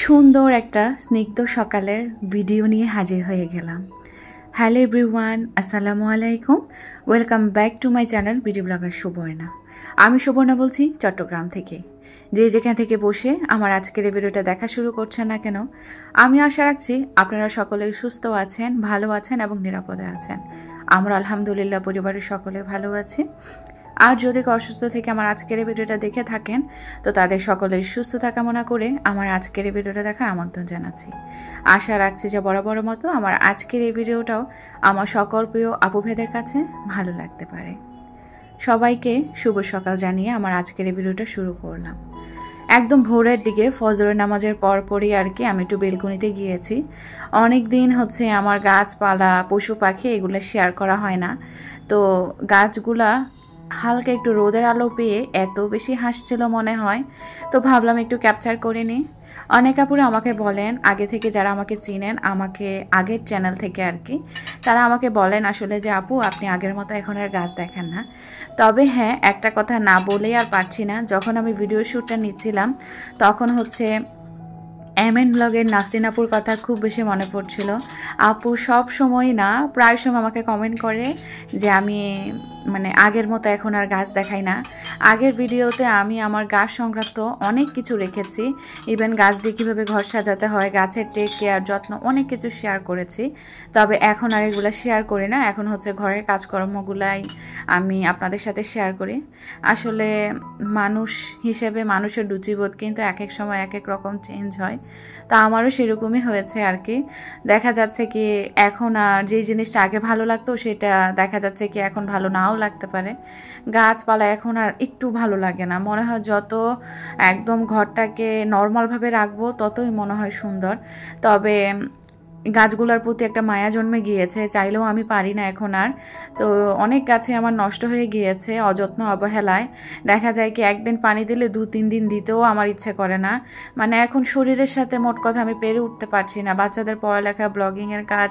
সুন্দর একটা স্নিগ্ধ সকালের ভিডিও নিয়ে হাজির হয়ে গেলাম। হ্যালো এভরিওয়ান, আসসালামু আলাইকুম। Welcome back to my channel beauty blogger Subarna. আমি সুবর্ণা বলছি চট্টগ্রাম থেকে। যে যেখান থেকে বসে আমার আজকের এই ভিডিওটা দেখা শুরু করছেন না কেন, আমি আশা রাখছি আপনারা সকলেই সুস্থ আছেন, ভালো আছেন এবং নিরাপদে আছেন। আমরা আলহামদুলিল্লাহ পরিবারের সকলে ভালো আছি। আর যদি অসুস্থ থেকে আমার আজকের এই ভিডিওটা দেখে থাকেন তো তাদের সকলের সুস্থতা কামনা করে আমার আজকের এই ভিডিওটা দেখার আমন্ত্রণ জানাচ্ছি। আশা রাখছি যে বরাবর মতো আমার আজকের এই ভিডিওটাও আমার সকল প্রিয় আপুভেদের কাছে ভালো লাগতে পারে। সবাইকে শুভ সকাল জানিয়ে আমার আজকের এই ভিডিওটা শুরু করলাম। একদম ভোরের দিকে ফজরের নামাজের পরপরই আর কি আমি একটু বেলকনিতে গিয়েছি। অনেক দিন হচ্ছে আমার গাছপালা পশু পাখি এগুলো শেয়ার করা হয় না, তো গাছগুলা হালকা একটু রোদের আলো পেয়ে এত বেশি হাসছিল মনে হয়, তো ভাবলাম একটু ক্যাপচার করে নিই। অনেক আপুরা আমাকে বলেন, আগে থেকে যারা আমাকে চিনেন, আমাকে আগের চ্যানেল থেকে আর কি, তারা আমাকে বলেন আসলে যে আপু আপনি আগের মতো এখন আর গাছ দেখেন না। তবে হ্যাঁ, একটা কথা না বলেই আর পারছি না, যখন আমি ভিডিও শ্যুটটা নিচ্ছিলাম তখন হচ্ছে এমএন ব্লগের নাসরিন আপুর কথা খুব বেশি মনে পড়ছিল। আপু সব সময় না, প্রায় সময় আমাকে কমেন্ট করে যে আমি আগের মতো এখন আর গাছ দেখাই না। আগের ভিডিওতে আমি আমার গাছ সংক্রান্ত অনেক কিছু রেখেছি, ইভেন গাছ দিয়ে কীভাবে ঘর সাজাতে হয়, গাছের টেক কেয়ার যত্ন অনেক কিছু শেয়ার করেছি। তবে এখন আর এগুলো শেয়ার করি না, এখন হচ্ছে ঘরের কাজকর্মগুলাই আমি আপনাদের সাথে শেয়ার করি। আসলে মানুষ হিসেবে মানুষের রুচিবোধ কিন্তু এক এক সময় এক এক রকম চেঞ্জ হয়, তা আমারও সেরকমই হয়েছে আর কি। দেখা যাচ্ছে কি এখন আর যে জিনিসটা আগে ভালো লাগতো সেটা দেখা যাচ্ছে কি এখন ভালো নাও লাগতে পারে। গাছপালা এখন আর একটু ভালো লাগে না, মনে হয় যত একদম ঘরটাকে নর্মালভাবে রাখবো ততই মনে হয় সুন্দর। তবে গাছগুলোর প্রতি একটা মায়া জন্মে গিয়েছে, চাইলেও আমি পারি না এখন আর। তো অনেক গাছে আমার নষ্ট হয়ে গিয়েছে অযত্ন অবহেলায়। দেখা যায় কি একদিন পানি দিলে 2-3 দিন দিতেও আমার ইচ্ছে করে না। এখন শরীরের সাথে মোট কথা আমি পেরে উঠতে পারছি না। বাচ্চাদের পড়ালেখা, ব্লগিংয়ের কাজ,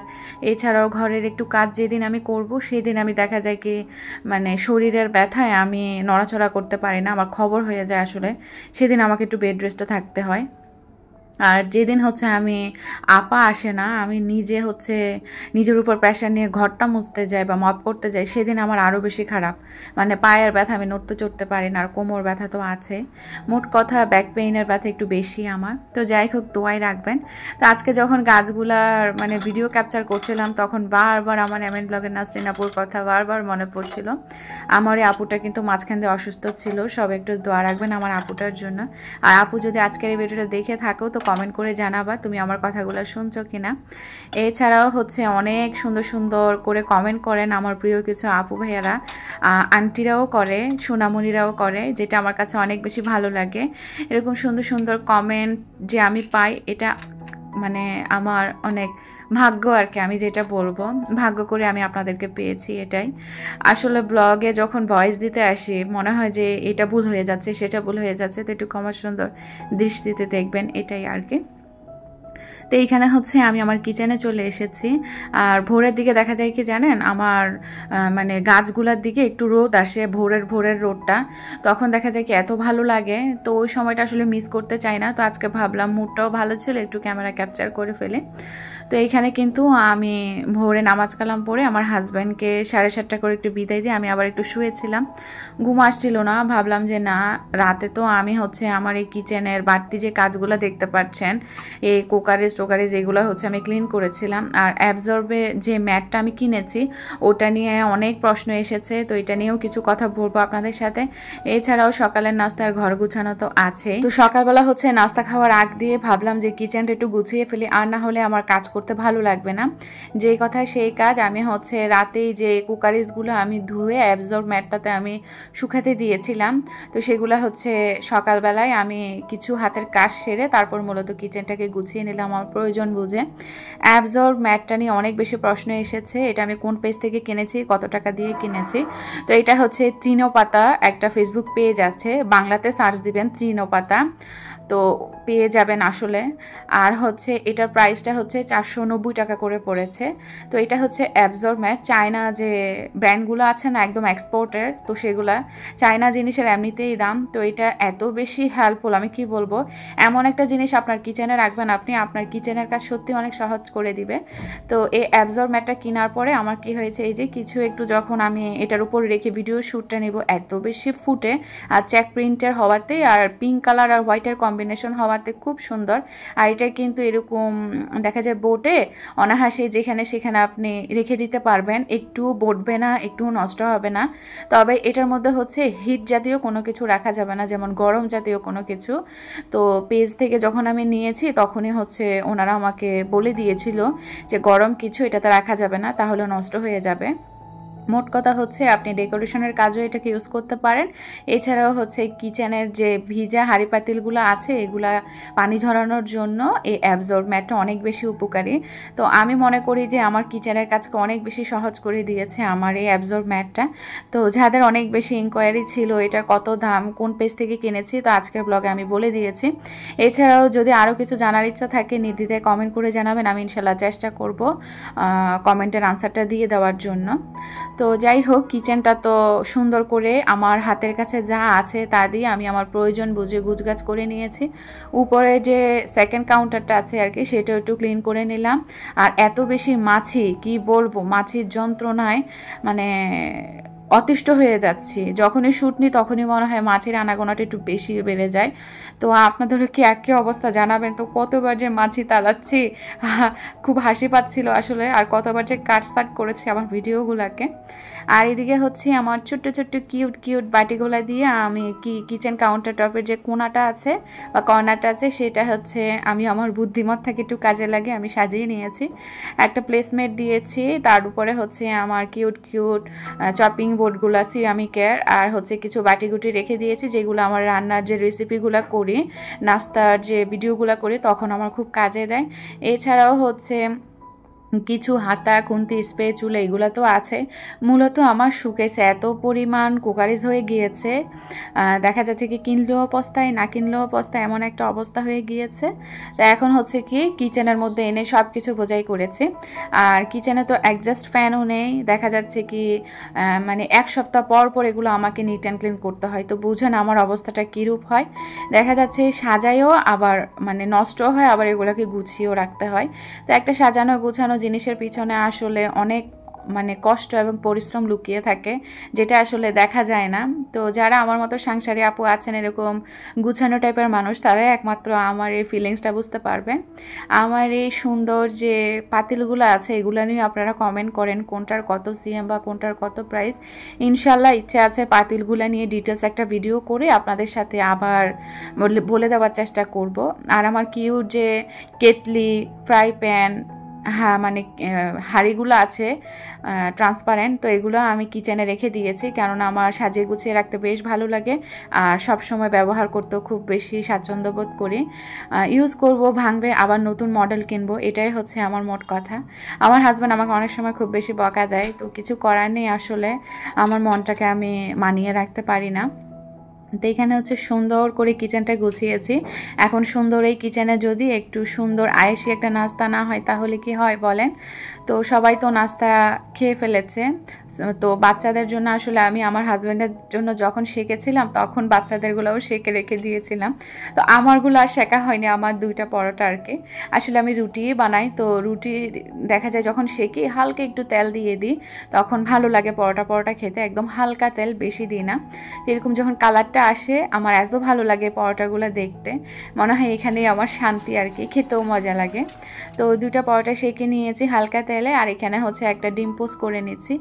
এছাড়াও ঘরের একটু কাজ যেদিন আমি করব সেদিন আমি দেখা যায় কি শরীরের ব্যথায় আমি নড়াচড়া করতে পারি না, আমার খবর হয়ে যায় আসলে। সেদিন আমাকে একটু বেড রেস্টে থাকতে হয়। আর যেদিন হচ্ছে আমি আপা আসে না, আমি নিজে হচ্ছে নিজের উপর প্রেশার নিয়ে ঘরটা মুছতে যাই বা মপ করতে যাই, সেদিন আমার আরও বেশি খারাপ। পায়ের ব্যথা, আমি নড়তে চড়তে পারি না, আর কোমর ব্যথা তো আছে। মোট কথা ব্যাক পেইনের ব্যথা একটু বেশি আমার। তো যাই হোক, দোয়াই রাখবেন। তো আজকে যখন গাছগুলার ভিডিও ক্যাপচার করছিলাম তখন বারবার আমার এমএন ব্লগের নাসরিন আপুর কথা বারবার মনে পড়ছিল। আমার এই আপুটা কিন্তু মাঝখান দিয়ে অসুস্থ ছিল, সব একটু দোয়া রাখবেন আমার আপুটার জন্য। আর আপু যদি আজকের এই ভিডিওটা দেখে থাকো তো কমেন্ট করে জানাবা তুমি আমার কথাগুলো শুনছো কিনা। এছাড়াও হচ্ছে অনেক সুন্দর সুন্দর করে কমেন্ট করেন আমার প্রিয় কিছু আপু ভাইয়ারা, আন্টিরাও করে, সোনামণিরাও করে, যেটা আমার কাছে অনেক বেশি ভালো লাগে। এরকম সুন্দর সুন্দর কমেন্ট যে আমি পাই, এটা আমার অনেক ভাগ্য আর কি। আমি যেটা বলবো, ভাগ্য করে আমি আপনাদেরকে পেয়েছি এটাই। আসলে ব্লগে যখন ভয়েস দিতে আসি মনে হয় যে এটা ভুল হয়ে যাচ্ছে, সেটা ভুল হয়ে যাচ্ছে, তো একটু আমার সুন্দর দৃষ্টিতে দেখবেন, এটাই আর কি। তো এইখানে হচ্ছে আমি আমার কিচেনে চলে এসেছি। আর ভোরের দিকে দেখা যায় কি জানেন, আমার গাছগুলার দিকে একটু রোদ আসে, ভোরের রোদটা, তখন দেখা যায় কি এত ভালো লাগে। তো ওই সময়টা আসলে মিস করতে চাই না। তো আজকে ভাবলাম মুডটাও ভালো ছিল, একটু ক্যামেরা ক্যাপচার করে ফেলে। তো এইখানে কিন্তু আমি ভোরে নামাজ কালাম পড়ে আমার হাজব্যান্ডকে 7:30 করে একটু বিদায় দিয়ে আমি আবার একটু শুয়েছিলাম। ঘুম আসছিল না, ভাবলাম যে না, রাতে তো আমি হচ্ছে আমার এই কিচেনের বাড়তি যে কাজগুলো দেখতে পাচ্ছেন, এই কুকারেজ এগুলো হচ্ছে আমি ক্লিন করেছিলাম। আর অ্যাবজর্বে যে ম্যাটটা আমি কিনেছি ওটা নিয়ে অনেক প্রশ্ন এসেছে, তো এটা নিয়েও কিছু কথা বলবো আপনাদের সাথে। এছাড়াও সকালের নাস্তার ঘর গুছানো তো আছে। তো সকালবেলা হচ্ছে নাস্তা খাওয়ার আগ দিয়ে ভাবলাম যে কিচেনটা একটু গুছিয়ে ফেলি, আর না হলে আমার কাজ করতে ভালো লাগবে না। যেই কথা সেই কাজ, আমি হচ্ছে রাতেই যে কুকারিজগুলো আমি ধুয়ে অ্যাবজর্ব ম্যাটটাতে আমি শুকাতে দিয়েছিলাম, তো সেগুলো হচ্ছে সকালবেলায় আমি কিছু হাতের কাজ সেরে তারপর মূলত কিচেনটাকে গুছিয়ে নিলাম আমার প্রয়োজন বুঝে। অ্যাবজর্ব ম্যাটটা নিয়ে অনেক বেশি প্রশ্ন এসেছে, এটা আমি কোন পেজ থেকে কিনেছি, কত টাকা দিয়ে কিনেছি। তো এটা হচ্ছে তৃণপাতা, একটা ফেসবুক পেজ আছে, বাংলাতে সার্চ দিবেন তৃণপাতা। তো পেয়ে যাবেন আসলে। আর হচ্ছে এটার প্রাইসটা হচ্ছে 490 টাকা করে পড়েছে। তো এটা হচ্ছে অ্যাবজর্ব ম্যাট, চায়না যে ব্র্যান্ডগুলো আছে না একদম এক্সপোর্টের, তো সেগুলা চায়না জিনিসের এমনিতেই দাম। তো এটা এত বেশি হেল্পফুল, আমি কি বলবো, এমন একটা জিনিস আপনার কিচেনে রাখবেন আপনি, আপনার কিচেনের কাজ সত্যি অনেক সহজ করে দিবে। তো এই অ্যাবজর্ব ম্যাটটা কেনার পরে আমার কি হয়েছে, এই যে কিছু একটু যখন আমি এটার উপর রেখে ভিডিও শ্যুটটা নেব, এত বেশি ফুটে, আর চেক প্রিন্টের হওয়াতে আর পিঙ্ক কালার আর হোয়াইটের কম্বিনেশন হওয়াতে খুব সুন্দর। আর এটা কিন্তু এরকম দেখা যায় বোটে অনায়াসে যেখানে সেখানে আপনি রেখে দিতে পারবেন, একটু বটবে না, একটু নষ্ট হবে না। তবে এটার মধ্যে হচ্ছে হিট জাতীয় কোনো কিছু রাখা যাবে না, যেমন গরম জাতীয় কোনো কিছু। তো পেজ থেকে যখন আমি নিয়েছি তখনই হচ্ছে ওনারা আমাকে বলে দিয়েছিল যে গরম কিছু এটাতে রাখা যাবে না, তাহলে নষ্ট হয়ে যাবে। মোট কথা হচ্ছে আপনি ডেকোরেশনের কাজও এটাকে ইউজ করতে পারেন। এছাড়াও হচ্ছে কিচেনের যে ভিজা হাঁড়ি পাতিলগুলো আছে এগুলা পানি ঝরানোর জন্য এই অ্যাবজর্ব ম্যাটটা অনেক বেশি উপকারী। তো আমি মনে করি যে আমার কিচেনের কাজকে অনেক বেশি সহজ করে দিয়েছে আমার এই অ্যাবজর্ব ম্যাটটা। তো যাদের অনেক বেশি ইনকোয়ারি ছিল এটার কত দাম, কোন পেজ থেকে কিনেছি, তো আজকের ব্লগে আমি বলে দিয়েছি। এছাড়াও যদি আরও কিছু জানার ইচ্ছা থাকে নির্দ্বিধায় কমেন্ট করে জানাবেন, আমি ইনশাল্লাহ চেষ্টা করব কমেন্টের আনসারটা দিয়ে দেওয়ার জন্য। তো যাই হোক, কিচেনটা তো সুন্দর করে আমার হাতের কাছে যা আছে তা দিয়ে আমি আমার প্রয়োজন বুঝে গুছগাছ করে নিয়েছি। উপরে যে সেকেন্ড কাউন্টারটা আছে আর কি, সেটাও একটু ক্লিন করে নিলাম। আর এত বেশি মাছি, কি বলবো, মাছির যন্ত্রণায় মানে অতিষ্ঠ হয়ে যাচ্ছি। যখনই শ্যুট নিই তখনই মনে হয় মাছির আনাগোনাটা একটু বেশি বেড়ে যায়। তো আপনাদেরও কি একই অবস্থা জানাবেন তো, কতবার যে মাছি তাড়াচ্ছি, খুব হাসি পাচ্ছিল আসলে। আর কতবার যে কাটসাট করেছি আমার ভিডিওগুলোকে। আর এদিকে হচ্ছে আমার ছোট্ট ছোট্ট কিউট কিউট বাটিগুলো দিয়ে আমি কিচেন কাউন্টার টপের যে কোনাটা আছে বা কর্নারটা আছে সেটা হচ্ছে আমি আমার বুদ্ধিমত্তাকে একটু কাজে লাগে আমি সাজিয়ে নিয়েছি। একটা প্লেসমেট দিয়েছি, তার উপরে হচ্ছে আমার কিউট কিউট চপিং বোর্ডগুলো সিরামিকের, আর হচ্ছে কিছু বাটিগুটি রেখে দিয়েছি যেগুলো আমার রান্নার যে রেসিপিগুলো করি, নাস্তার যে ভিডিওগুলো করি তখন আমার খুব কাজে দেয়। এছাড়াও হচ্ছে কিছু হাতা, খুন্তি, স্প্রে, চুলে এগুলো তো আছে। মূলত আমার শোকেসে এত পরিমাণ কুকারিজ হয়ে গিয়েছে, দেখা যাচ্ছে কি কিনলেও পস্তায়, না কিনলেও পস্তায়, এমন একটা অবস্থা হয়ে গিয়েছে। তো এখন হচ্ছে কি কিচেনের মধ্যে এনে সব কিছু বোঝাই করেছি। আর কিচেনে তো অ্যাডজাস্ট ফ্যানও নেই, দেখা যাচ্ছে কি মানে এক সপ্তাহ পর পর এগুলো আমাকে নিট অ্যান্ড ক্লিন করতে হয়। তো বুঝেন আমার অবস্থাটা কীরূপ হয়। দেখা যাচ্ছে সাজাইও আবার মানে নষ্টও হয়, আবার এগুলোকে গুছিয়েও রাখতে হয়। তো একটা সাজানো গোছানো জিনিসের পিছনে আসলে অনেক মানে কষ্ট এবং পরিশ্রম লুকিয়ে থাকে, যেটা আসলে দেখা যায় না। তো যারা আমার মতো সাংসারিক আপু আছেন, এরকম গুছানো টাইপের মানুষ, তারাই একমাত্র আমার এই ফিলিংসটা বুঝতে পারবে। আমার এই সুন্দর যে পাতিলগুলো আছে এগুলো নিয়ে আপনারা কমেন্ট করেন কোনটার কত সিএম বা কোনটার কত প্রাইস। ইনশাল্লাহ ইচ্ছে আছে পাতিলগুলো নিয়ে ডিটেলস একটা ভিডিও করে আপনাদের সাথে আবার বলে দেওয়ার চেষ্টা করব। আর আমার কিউট যে কেটলি, ফ্রাই প্যান, হ্যাঁ মানে হাঁড়িগুলো আছে ট্রান্সপারেন্ট, তো এগুলো আমি কিচেনে রেখে দিয়েছি, কেননা আমার সাজিয়ে গুছিয়ে রাখতে বেশ ভালো লাগে আর সব সময় ব্যবহার করতেও খুব বেশি স্বাচ্ছন্দ্য বোধ করি। ইউজ করব, ভাঙবে, আবার নতুন মডেল কিনবো, এটাই হচ্ছে আমার মোট কথা। আমার হাজব্যান্ড আমাকে অনেক সময় খুব বেশি বকা দেয়, তো কিছু করার নেই, আসলে আমার মনটাকে আমি মানিয়ে রাখতে পারি না। তো এখানে হচ্ছে সুন্দর করে কিচেনটা গুছিয়েছি। এখন সুন্দর এই কিচেনে যদি একটু সুন্দর আয়েসি একটা নাস্তা না হয় তাহলে কি হয় বলেন। তো সবাই তো নাস্তা খেয়ে ফেলেছে, তো বাচ্চাদের জন্য আসলে আমি আমার হাজব্যান্ডের জন্য যখন শেখেছিলাম তখন বাচ্চাদেরগুলোও শেখে রেখে দিয়েছিলাম। তো আমারগুলো আর শেখা হয়নি, আমার 2টা পরোটা আর কি। আসলে আমি রুটিই বানাই, তো রুটি দেখা যায় যখন শেখি হালকা একটু তেল দিয়ে দিই, তখন ভালো লাগে পরোটা খেতে, একদম হালকা তেল, বেশি দিই না। এরকম যখন কালারটা আসে আমার এত ভালো লাগে পরোটাগুলো দেখতে, মনে হয় এখানেই আমার শান্তি আর কি, খেতেও মজা লাগে। তো 2টা পরোটা সেঁকে নিয়েছি হালকা তেলে, আর এখানে হচ্ছে একটা ডিম পোস্ট করে নিচ্ছি।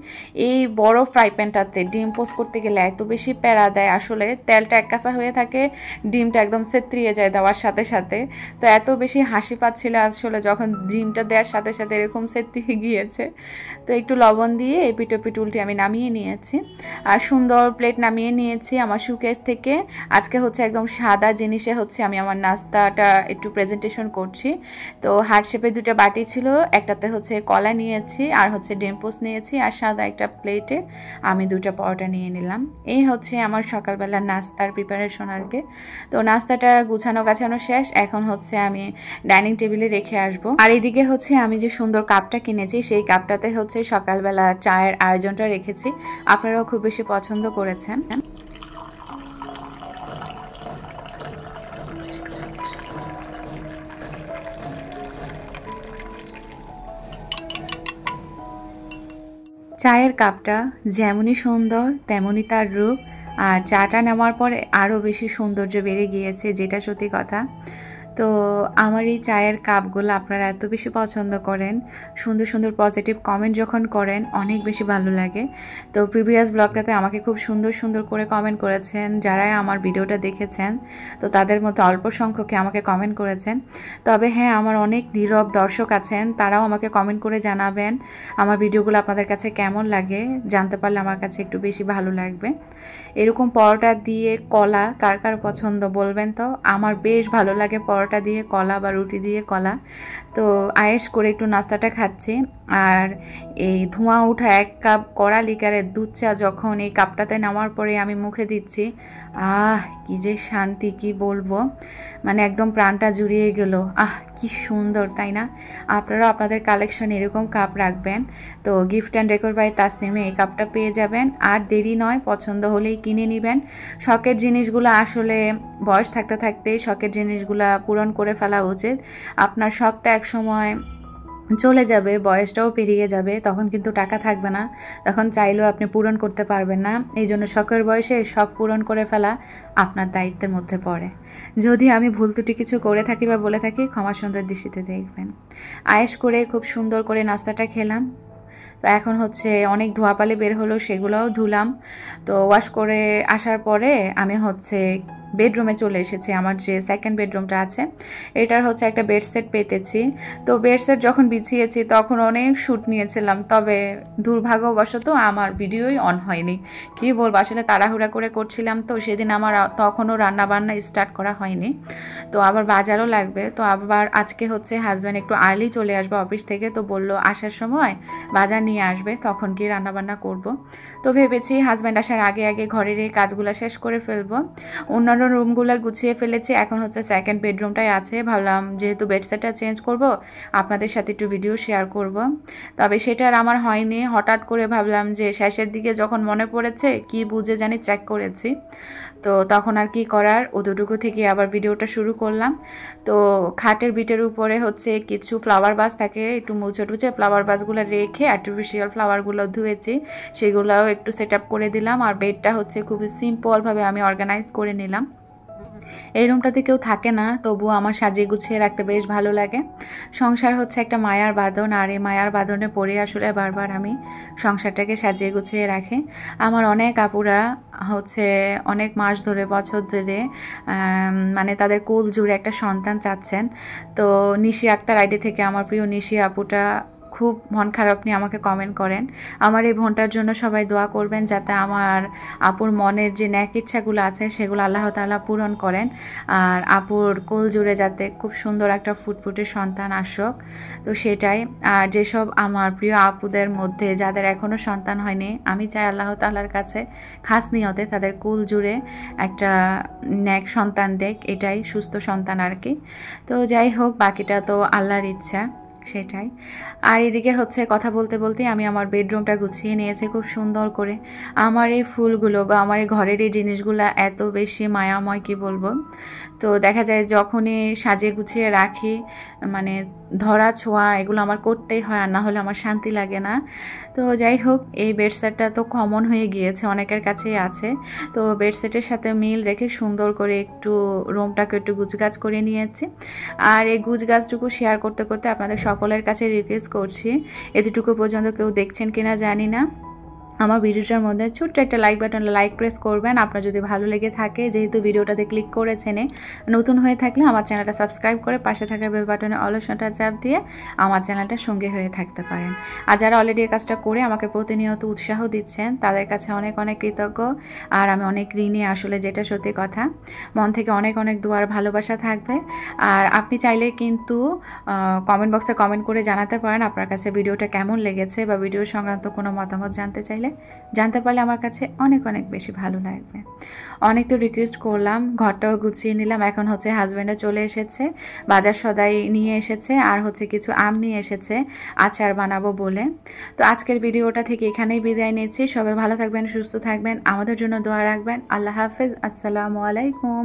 এই বড় ফ্রাই প্যানটাতে ডিম পোস্ট করতে গেলে এত বেশি প্যারা দেয়, আসলে তেলটা এক কাঁচা হয়ে থাকে, ডিমটা একদম সেত্রিয়ে যায় দেওয়ার সাথে সাথে। তো এত বেশি হাসি পাচ্ছিল আসলে যখন ডিমটা দেওয়ার সাথে সাথে এরকম সেত্রিয়ে গিয়েছে। তো একটু লবণ দিয়ে এপিট ওপিট উল্টে আমি নামিয়ে নিয়েছি, আর সুন্দর প্লেট নামিয়ে নিয়েছি আমার শোকেস থেকে। আজকে হচ্ছে একদম সাদা জিনিসে হচ্ছে আমি আমার নাস্তাটা একটু প্রেজেন্টেশন করছি। তো হার্ট শেপের 2টা বাটি ছিল, একটাতে হচ্ছে কলা নিয়েছি আর হচ্ছে ডিম পোস্ট নিয়েছি, আর সাদা একটা প্লেটে আমি 2টা পরোটা নিয়ে নিলাম। এই হচ্ছে আমার সকালবেলার নাস্তার প্রিপারেশন আর কি। তো নাস্তাটা গুছানো গাছানো শেষ, এখন হচ্ছে আমি ডাইনিং টেবিলে রেখে আসবো। আর এদিকে হচ্ছে আমি যে সুন্দর কাপটা কিনেছি সেই কাপটাতে হচ্ছে সকালবেলা চায়ের আয়োজনটা রেখেছি। আপনারাও খুব বেশি পছন্দ করেছেন। চায়ের কাপটা যেমনই সুন্দর তেমনই তার রূপ, আর চাটা নেওয়ার পরে আরও বেশি সৌন্দর্য বেড়ে গিয়েছে, যেটা সত্যি কথা। তো আমার এই চায়ের কাপগুলো আপনারা এত বেশি পছন্দ করেন, সুন্দর সুন্দর পজিটিভ কমেন্ট যখন করেন অনেক বেশি ভালো লাগে। তো প্রিভিয়াস ব্লগটাতে আমাকে খুব সুন্দর সুন্দর করে কমেন্ট করেছেন, যারা আমার ভিডিওটা দেখেছেন তো তাদের মধ্যে অল্প সংখ্যকে আমাকে কমেন্ট করেছেন। তবে হ্যাঁ, আমার অনেক নীরব দর্শক আছেন, তারাও আমাকে কমেন্ট করে জানাবেন আমার ভিডিওগুলো আপনাদের কাছে কেমন লাগে। জানতে পারলে আমার কাছে একটু বেশি ভালো লাগবে। এরকম পরোটা দিয়ে কলা কার কার পছন্দ বলবেন তো। আমার বেশ ভালো লাগে পরোটা দিয়ে কলা বা রুটি দিয়ে কলা। তো আয়েশ করে একটু নাস্তাটা খাচ্ছি। আর এই ধোঁয়া ওঠা 1 কাপ কড়া লিকারের দুধ চা যখন এই কাপটাতে নেওয়ার পরে আমি মুখে দিচ্ছি, কি যে শান্তি, কি বলবো, মানে একদম প্রাণটা জুড়িয়ে গেল। কি সুন্দর, তাই না? আপনারাও আপনাদের কালেকশন এরকম কাপ রাখবেন। তো গিফট অ্যান্ড ডেকোর বাই তাসনিমে এই কাপটা পেয়ে যাবেন। আর দেরি নয়, পছন্দ হলেই কিনে নেবেন। শখের জিনিসগুলো আসলে বয়স থাকতে থাকতে শখের জিনিসগুলো পূরণ করে ফেলা উচিত। আপনার শখটা এক সময় চলে যাবে, বয়সটাও পেরিয়ে যাবে, তখন কিন্তু টাকা থাকবে না, তখন চাইলেও আপনি পূরণ করতে পারবেন না। এই জন্য শখের বয়সে শখ পূরণ করে ফেলা আপনার দায়িত্বের মধ্যে পড়ে। যদি আমি ভুল ত্রুটি কিছু করে থাকি বা বলে থাকি, ক্ষমা সুন্দর দৃষ্টিতে দেখবেন। আয়েশ করে খুব সুন্দর করে নাস্তাটা খেলাম। তো এখন হচ্ছে অনেক ধোয়াপালে বের হলো, সেগুলোও ধুলাম। তো ওয়াশ করে আসার পরে আমি হচ্ছে বেডরুমে চলে এসেছি। আমার যে সেকেন্ড বেডরুমটা আছে এটার হচ্ছে একটা বেড সেট পেতেছি। তো বেড সেট যখন বিছিয়েছি তখন অনেক শ্যুট নিয়েছিলাম, তবে দুর্ভাগ্যবশত আমার ভিডিওই অন হয়নি। কি বলবো, আসলে তাড়াহুড়া করে করছিলাম, তো সেদিন আমার তখনও রান্নাবান্না স্টার্ট করা হয়নি। তো আবার বাজারও লাগবে। তো আবার আজকে হচ্ছে হাজব্যান্ড একটু আর্লি চলে আসবে অফিস থেকে, তো বললো আসার সময় বাজার নিয়ে আসবে, তখন কি রান্নাবান্না করব। তো ভেবেছি হাজব্যান্ড আসার আগে আগে ঘরের এই কাজগুলো শেষ করে ফেলবো। অন্যান্য রুমগুলো গুছিয়ে ফেলেছি, এখন হচ্ছে সেকেন্ড বেডরুমটাই আছে। ভাবলাম যেহেতু বেডসেটটা চেঞ্জ করব, আপনাদের সাথে একটু ভিডিও শেয়ার করব। তবে সেটা আর আমার হয়নি। হঠাৎ করে ভাবলাম যে শেষের দিকে যখন মনে পড়েছে, কি বুঝে জানি চেক করেছি, তো তখন আর কি করার, অতটুকু থেকে আবার ভিডিওটা শুরু করলাম। তো খাটের বিটের উপরে হচ্ছে কিছু ফ্লাওয়ার বাস থাকে, একটু মুছে টুছে ফ্লাওয়ার বাসগুলো রেখে আর্টিফিশিয়াল ফ্লাওয়ারগুলো ধুয়েছি, সেগুলোও একটু সেট আপ করে দিলাম। আর বেডটা হচ্ছে খুবই সিম্পলভাবে আমি অর্গানাইজ করে নিলাম। এই রুমটাতে কেউ থাকে না, তবুও আমার সাজিয়ে গুছিয়ে রাখতে বেশ ভালো লাগে। সংসার হচ্ছে একটা মায়ার বাঁধন, আর এই মায়ার বাঁধনে পড়ে আসলে বারবার আমি সংসারটাকে সাজিয়ে গুছিয়ে রাখি। আমার অনেক আপুরা হচ্ছে অনেক মাস ধরে, বছর ধরে মানে তাদের কোল জুড়ে একটা সন্তান চাচ্ছেন। তো নিশি আক্তার আইডি থেকে আমার প্রিয় নিশি আপুটা খুব মন খারাপ নিয়ে আমাকে কমেন্ট করেন। আমার এই বোনটার জন্য সবাই দোয়া করবেন, যাতে আমার আপুর মনের যে ন্যাক ইচ্ছাগুলো আছে সেগুলো আল্লাহ তাআলা পূরণ করেন, আর আপুর কোল জুড়ে যাতে খুব সুন্দর একটা ফুটফুটে সন্তান আসুক। তো সেটাই। আর যেসব আমার প্রিয় আপুদের মধ্যে যাদের এখনও সন্তান হয়নি, আমি চাই আল্লাহ তাআলার কাছে খাস নিয়তে তাদের কোল জুড়ে একটা ন্যাক সন্তান দেখ, এটাই সুস্থ সন্তান আর কি। তো যাই হোক, বাকিটা তো আল্লাহর ইচ্ছা, সেটাই। আর এদিকে হচ্ছে কথা বলতে বলতেই আমি আমার বেডরুমটা গুছিয়ে নিয়েছি খুব সুন্দর করে। আমার এই ফুলগুলো বা আমার এই ঘরের এই জিনিসগুলো এত বেশি মায়াময়, কি বলবো। তো দেখা যায় যখনই সাজিয়ে গুছিয়ে রাখি, মানে ধরা ছোঁয়া এগুলো আমার করতেই হয়, আর না হলে আমার শান্তি লাগে না। তো যাই হোক, এই বেডসেটটা তো কমন হয়ে গিয়েছে, অনেকের কাছেই আছে। তো বেডসেটের সাথে মিল রেখে সুন্দর করে একটু রুমটাকে একটু গুছগাছ করে নিয়েছি। আর এই গুছগাছটুকু শেয়ার করতে করতে আপনাদের সকলের কাছে রিকোয়েস্ট করছি, এতটুকু পর্যন্ত কেউ দেখছেন কিনা জানি না, আমার ভিডিওটার মধ্যে ছোট্ট একটা লাইক বাটন, লাইক প্রেস করবেন আপনার যদি ভালো লেগে থাকে। যেহেতু ভিডিওটাতে ক্লিক করেছেন, নতুন হয়ে থাকলে আমার চ্যানেলটা সাবস্ক্রাইব করে পাশে থাকা বেল বাটনে অল অপশনটা চাপ দিয়ে আমার চ্যানেলটার সঙ্গে হয়ে থাকতে পারেন। আর যারা অলরেডি এই কাজটা করে আমাকে প্রতিনিয়ত উৎসাহ দিচ্ছেন, তাদের কাছে অনেক অনেক কৃতজ্ঞ। আর আমি অনেক ঋণী আসলে, যেটা সত্যি কথা। মন থেকে অনেক অনেক দোয়ার ভালোবাসা থাকবে। আর আপনি চাইলে কিন্তু কমেন্ট বক্সে কমেন্ট করে জানাতে পারেন আপনার কাছে ভিডিওটা কেমন লেগেছে, বা ভিডিও সংক্রান্ত কোনো মতামত জানতে চাইলে চাইলে জানতে পারলে আমার কাছে অনেক অনেক বেশি ভালো লাগবে। অনেক তো রিকোয়েস্ট করলাম, ঘরটাও গুছিয়ে নিলাম। এখন হচ্ছে হাজব্যান্ডও চলে এসেছে, বাজার সদাই নিয়ে এসেছে, আর হচ্ছে কিছু আম নিয়ে এসেছে আচার বানাবো বলে। তো আজকের ভিডিওটা থেকে এখানেই বিদায় নিচ্ছি। সবাই ভালো থাকবেন, সুস্থ থাকবেন, আমাদের জন্য দোয়া রাখবেন। আল্লাহ হাফেজ, আসসালামু আলাইকুম।